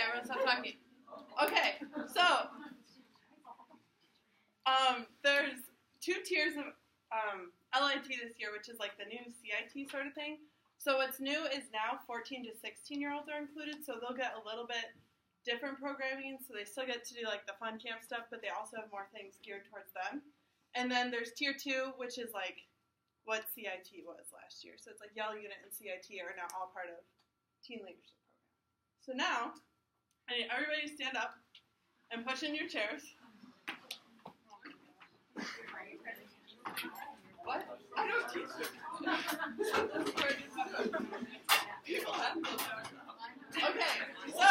everyone stop talking. Okay, so there's 2 tiers of LIT this year, which is like the new CIT sort of thing. So what's new is now 14 to 16-year-olds are included, so they'll get a little bit different programming. So they still get to do like the fun camp stuff, but they also have more things geared towards them. And then there's tier 2, which is like what CIT was last year. So it's like Yell Unit and CIT are now all part of Teen Leadership Program. So now, I need everybody to stand up and push in your chairs. What? I don't teach it. Okay, so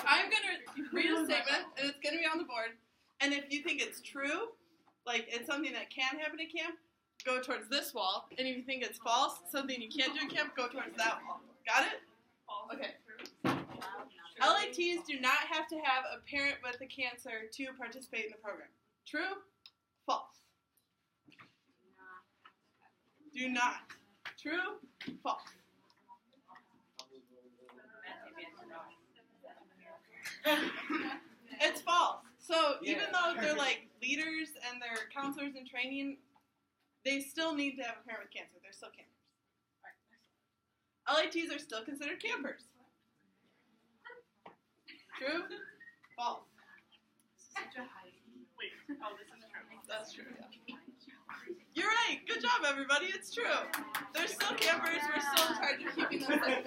I'm going to read a statement, and it's going to be on the board. And if you think it's true, like it's something that can happen at camp, go towards this wall. And if you think it's false, something you can't do at camp, go towards that wall. Got it? Okay. LITs do not have to have a parent with a cancer to participate in the program. True? False? Do not. True? False? It's false. So even though they're like leaders and they're counselors in training, they still need to have a parent with cancer. They're still campers. LITs are still considered campers. True? False? Wait. Oh, this is true. That's true, yeah. You're right. Good job, everybody. It's true. They're still campers. We're still in charge of keeping them safe.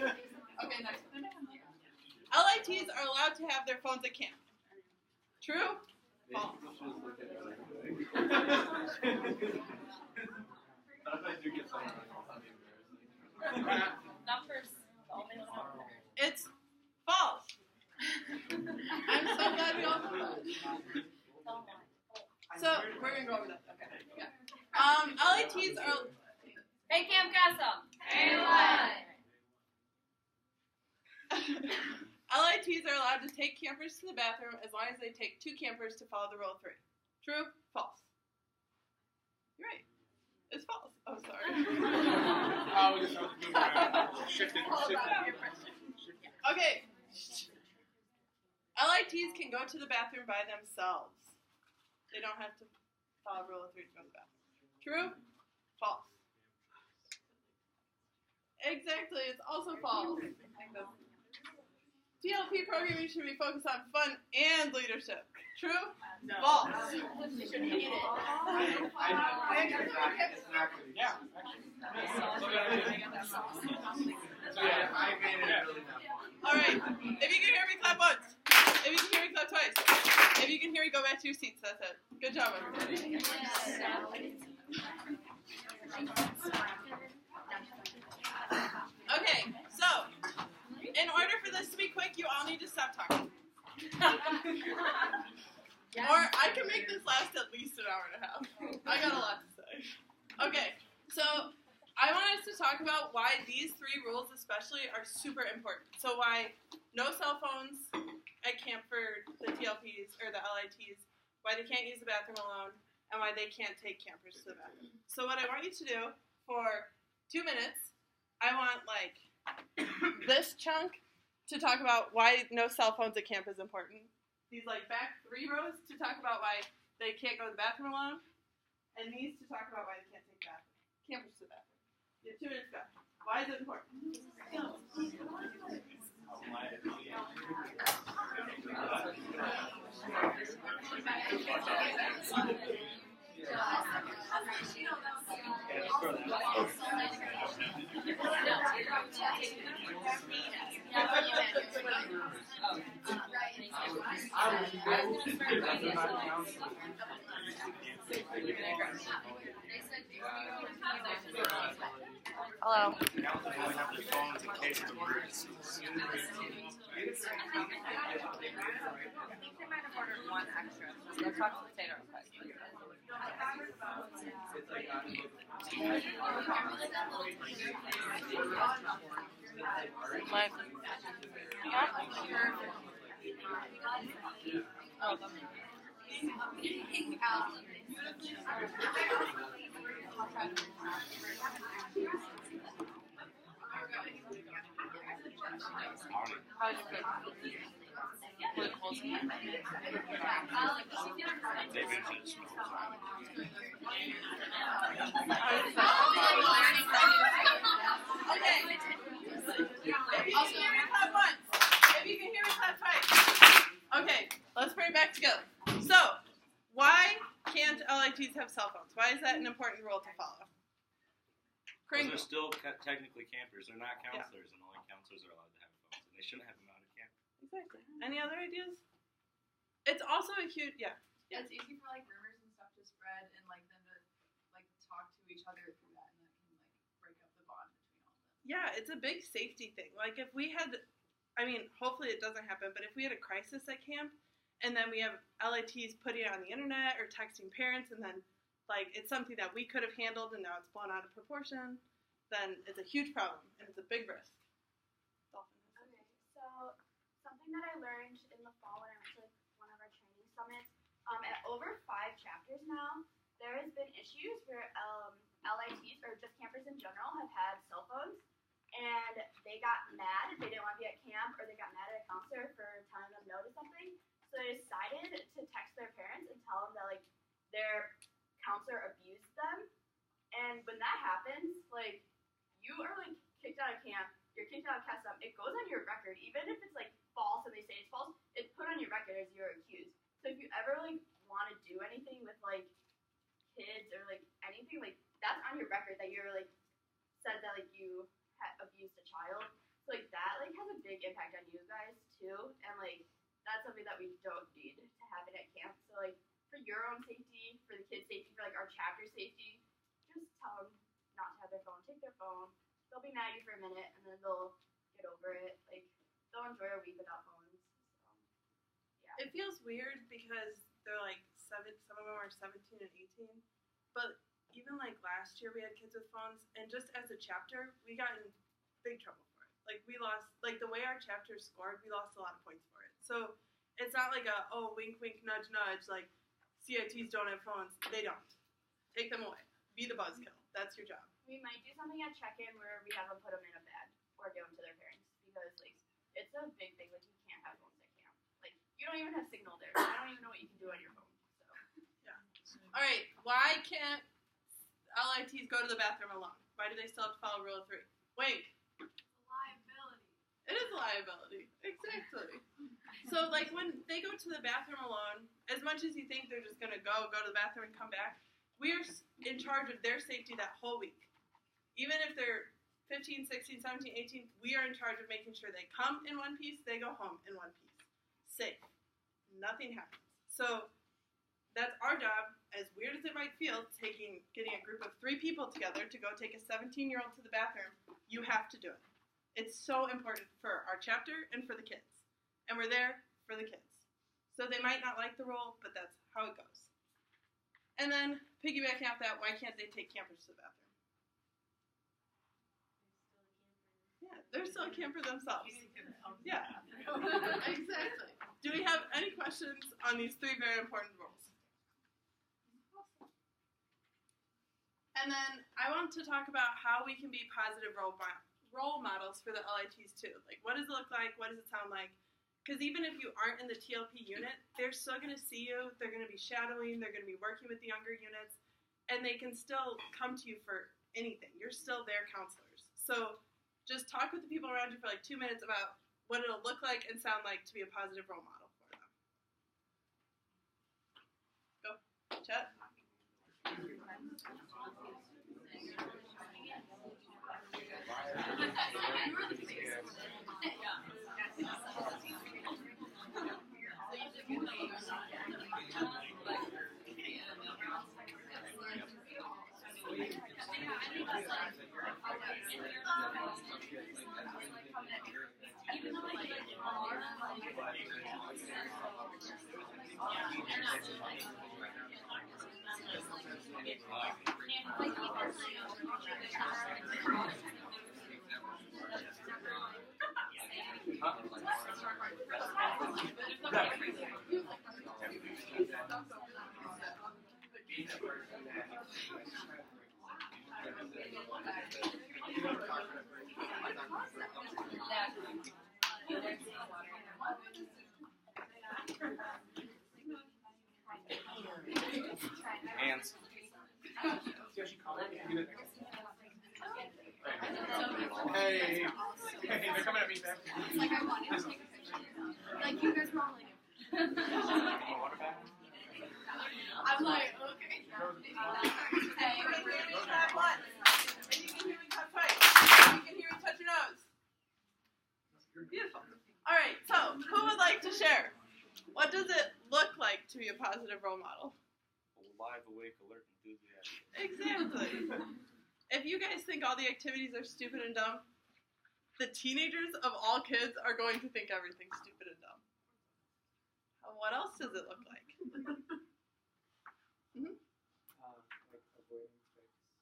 Okay, next one. LITs are allowed to have their phones at camp. True? False? It's false. I'm so glad we all know that. So, we're going to go over that. Okay. Yeah. LITs are... Hey, Camp Castle. Hey, what? LITs are allowed to take campers to the bathroom as long as they take 2 campers to follow the rule of 3. True? False? You're right. It's false. Oh, sorry. Shifted. Okay. LITs can go to the bathroom by themselves. They don't have to follow rule of 3 to go to the bathroom. True? False? Exactly. It's also false. TLP programming should be focused on fun and leadership. True? No. False? They should hate it. Yeah. All right. If you can hear me, clap once. If you can hear me, clap twice. If you can hear me, go back to your seats. That's it. Good job, everybody. Okay, so in order for this to be quick, you all need to stop talking. Or I can make this last at least an hour and a half. I got a lot to say. Okay, so I want us to talk about why these 3 rules especially are super important. So why no cell phones at camp for the TLPs or the LITs, why they can't use the bathroom alone, and why they can't take campers to the bathroom. So what I want you to do for 2 minutes, I want like this chunk to talk about why no cell phones at camp is important. These like back 3 rows to talk about why they can't go to the bathroom alone, and these to talk about why they can't take campers to the bathroom. You have 2 minutes to go. Why is it important? Hello. We have the phones in case of emergencies. I think they might have ordered 1 extra. Go talk to the tater real quick. Mike. Oh, How's your food? Was it wholesome? They've been to the snow. Okay. Maybe you can hear me clap once. Maybe you can hear me clap twice. Okay, let's bring it back together. So, why can't LITs have cell phones? Why is that an important rule to follow? Because they're still technically campers. They're not counselors, and only counselors are allowed to have phones. And they shouldn't have them out of camp. Exactly. Any other ideas? It's also a huge, Yeah, it's easy for like rumors and stuff to spread and like them to like talk to each other through that, and that can like break up the bond between all of them. Yeah, it's a big safety thing. Like if we had, I mean, hopefully it doesn't happen, but if we had a crisis at camp and then we have LITs putting it on the internet or texting parents and then like it's something that we could have handled and now it's blown out of proportion, then it's a huge problem and it's a big risk. Okay, so something that I learned in the fall when I went to one of our training summits, at over 5 chapters now, there has been issues where LITs or just campers in general have had cell phones and they got mad, they didn't want to be at camp, or they got mad at a counselor for telling them no to something. So they decided to text their parents and tell them that like their counselor abused them. And when that happens, like you are like kicked out of camp, you're kicked out of CASM, it goes on your record, even if it's like false and they say it's false, it's put on your record as you're accused. So if you ever like want to do anything with like kids or like anything, like that's on your record that you're like said that like you abused a child. So like that like has a big impact on you guys too, and like that's something that we don't need to happen at camp. So like for your own safety, for the kids' safety, for like our chapter safety, just tell them not to have their phone. Take their phone. They'll be mad at you for a minute, and then they'll get over it. Like they'll enjoy a week without phones. So yeah. It feels weird because they're like some of them are 17 and 18, but even like last year we had kids with phones, and just as a chapter we got in big trouble for it. Like we lost, like the way our chapter scored, we lost a lot of points for it. So it's not like a wink wink nudge nudge like CITs don't have phones. They don't. Take them away. Be the buzzkill. That's your job. We might do something at check-in where we have them put them in a bag or give them to their parents, because like it's a big thing. Like you can't have phones at camp. Like you don't even have signal there. I don't even know what you can do on your phone. So yeah. All right. Why can't LITs go to the bathroom alone? Why do they still have to follow Rule 3? Wait. Liability. It is a liability. Exactly. So like when they go to the bathroom alone, as much as you think they're just gonna go to the bathroom and come back, we are in charge of their safety that whole week. Even if they're 15, 16, 17, 18, we are in charge of making sure they come in one piece, they go home in one piece. Safe. Nothing happens. So that's our job, as weird as it might feel, getting a group of 3 people together to go take a 17-year-old to the bathroom. You have to do it. It's so important for our chapter and for the kids. And we're there for the kids. So they might not like the rule, but that's how it goes. And then, piggybacking off that, why can't they take campers to the bathroom? Yeah, they're still a camper themselves. Yeah, exactly. Do we have any questions on these 3 very important rules? And then I want to talk about how we can be positive role models for the LITs too. Like, what does it look like? What does it sound like? Because even if you aren't in the TLP unit, they're still going to see you. They're going to be shadowing. They're going to be working with the younger units. And they can still come to you for anything. You're still their counselors. So just talk with the people around you for like 2 minutes about what it'll look like and sound like to be a positive role model for them. Go. Chet. Hey, they're coming at me fast. Like I wanted to take a picture. Like you guys were all like. I'm like, okay. Hey, you can hear me clap once. And you can hear me clap twice. You can hear me touch your nose. Beautiful. All right, so who would like to share? What does it look like to be a positive role model? Alive, awake, alert, enthusiastic. Exactly. If you guys think all the activities are stupid and dumb, the teenagers of all kids are going to think everything's stupid and dumb. What else does it look like? Mm-hmm. Like avoiding clicks and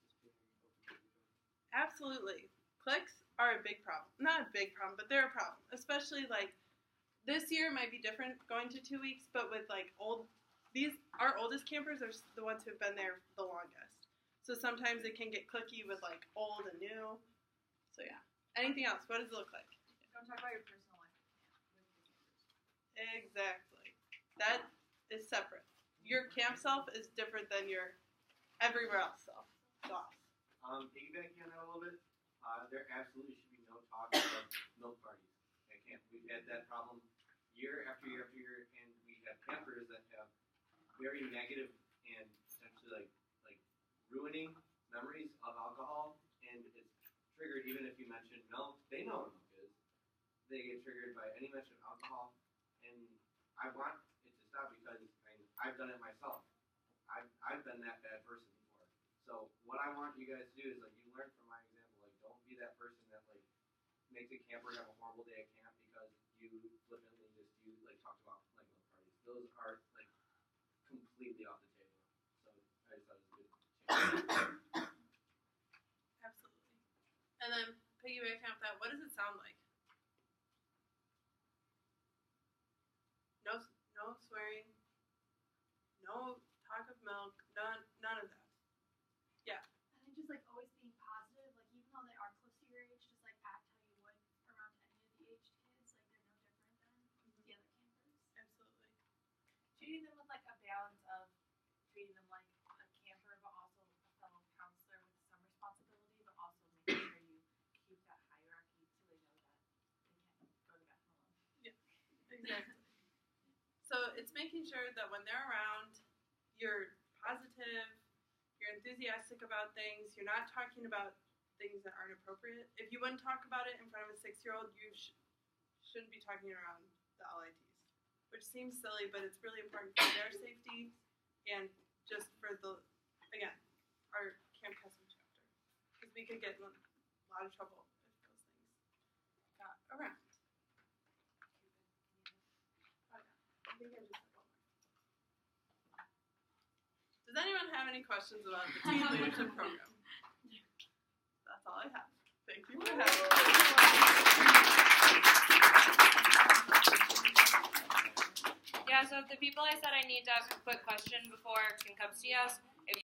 just being open to people. Absolutely. Clicks are a big problem. Not a big problem, but they're a problem. Especially like this year might be different going to 2 weeks, but with like our oldest campers are the ones who've been there the longest. So sometimes it can get clicky with like old and new. So yeah. Anything else? What does it look like? Don't talk about your personal life. Exactly. That is separate. Your camp self is different than your everywhere else self. Piggybacking on that a little bit, there absolutely should be no talk of milk parties at camp. We've had that problem year after year after year, and we have campers that have very negative and essentially like ruining memories of alcohol, and it's triggered even if you mention milk. They know what milk is. They get triggered by any mention of alcohol, and I want it to stop because I've done it myself. I've been that bad person before. So what I want you guys to do is like you learn from my example. Like don't be that person that like makes a camper have a horrible day at camp because you flippantly just talked about like milk parties. Those are like completely off the table. So I just thought it was a good change. Absolutely. And then piggybacking off that, what does it sound like? No swearing. No talk of milk. None of that. Yeah. I think just like always being positive, like even though they are close to your age, just like act how you would around any of the aged kids. Like they're no different than the other campers. Absolutely. Treating them with like a balance of treating them like a camper, but also a fellow counselor with some responsibility, but also making sure you keep that hierarchy so they know that they can't go to the bathroom alone. Yeah. Exactly. So it's making sure that when they're around, you're positive, you're enthusiastic about things, you're not talking about things that aren't appropriate. If you wouldn't talk about it in front of a 6-year-old, you shouldn't be talking around the LITs, which seems silly, but it's really important for their safety and just for our Camp Custom chapter. Because we could get in a lot of trouble if those things got around. I think I just said one more. Does anyone have any questions about the Teen Leadership Program? That's all I have. Thank you for having me. Yeah, so if the people I said I need to ask a quick question before can come see us,